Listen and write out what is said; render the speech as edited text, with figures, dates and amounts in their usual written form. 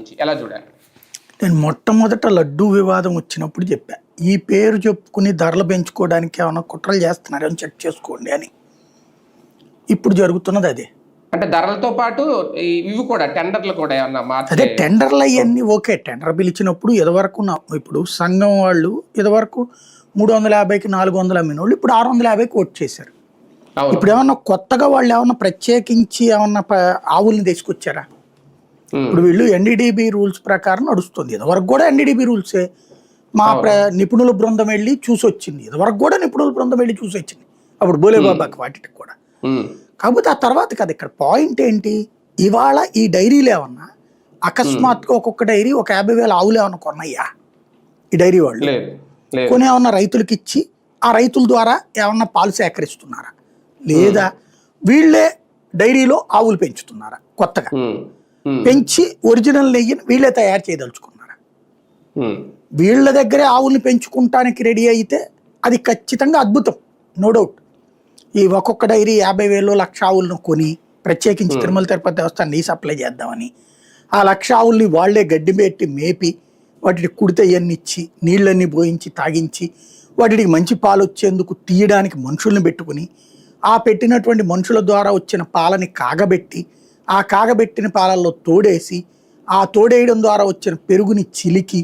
సంబంధించి ఎలా చూడాలి? నేను మొట్టమొదట లడ్డూ వివాదం వచ్చినప్పుడు చెప్పా, ఈ పేరు చెప్పుకుని ధరలు పెంచుకోవడానికి ఏమైనా కుట్రలు చేస్తున్నారని చెక్ చేసుకోండి అని. ఇప్పుడు జరుగుతున్నది అదే. అంటే ధరలతో పాటు ఇవి కూడా టెండర్లు కూడా ఏమన్నా అదే టెండర్లు అవన్నీ ఓకే. టెండర్ పిలిచినప్పుడు ఇదివరకు ఇప్పుడు సంఘం వాళ్ళు ఇదివరకు 350కి 400 అమ్మిన వాళ్ళు ఇప్పుడు 650కి ఓట్ చేశారు. ఇప్పుడు ఏమన్నా కొత్తగా వాళ్ళు ఏమన్నా ప్రత్యేకించి ఏమన్నా ఆవుల్ని తీసుకొచ్చారా? ఇప్పుడు వీళ్ళు ఎన్డీడీబీ రూల్స్ ప్రకారం నడుస్తుంది. ఇదివరకు కూడా ఎన్డీడీబీ రూల్సే. మా నిపుణుల బృందం వెళ్ళి చూసి వచ్చింది. ఇదివరకు కూడా నిపుణుల బృందం వెళ్ళి చూసి వచ్చింది, అప్పుడు బోలేబాబాకి వాటికి కూడా. కాకపోతే ఆ తర్వాత కదా ఇక్కడ పాయింట్ ఏంటి, ఇవాళ ఈ డైరీలు ఏమన్నా అకస్మాత్తుగా ఒక్కొక్క డైరీ ఒక 50,000 ఆవులు ఏమన్నా కొన్నాయా? ఈ డైరీ వాళ్ళు కొని ఏమన్నా రైతులకి ఇచ్చి ఆ రైతుల ద్వారా ఏమన్నా పాలు సేకరిస్తున్నారా? లేదా వీళ్ళే డైరీలో ఆవులు పెంచుతున్నారా? కొత్తగా పెంచి ఒరిజినల్ నెయ్యిని వీళ్ళే తయారు చేయదలుచుకున్నారా? వీళ్ళ దగ్గరే ఆవుల్ని పెంచుకుంటానికి రెడీ అయితే అది ఖచ్చితంగా అద్భుతం, నో డౌట్. ఈ ఒక్కొక్క డైరీ 50,000 1,00,000 ఆవులను కొని ప్రత్యేకించి తిరుమల తిరుపతి దేవస్థానం నెయ్యి సప్లై చేద్దామని ఆ 1,00,000 ఆవుల్ని వాళ్లే గడ్డి పెట్టి మేపి వాటికి కుడితే ఇవన్నీ ఇచ్చి నీళ్ళన్నీ పోయించి తాగించి వాటికి మంచి పాలు వచ్చేందుకు తీయడానికి మనుషుల్ని పెట్టుకుని ఆ పెట్టినటువంటి మనుషుల ద్వారా వచ్చిన పాలని కాగబెట్టి ఆ కాగబెట్టిన పాలల్లో తోడేసి ఆ తోడేయడం ద్వారా వచ్చిన పెరుగుని చిలికి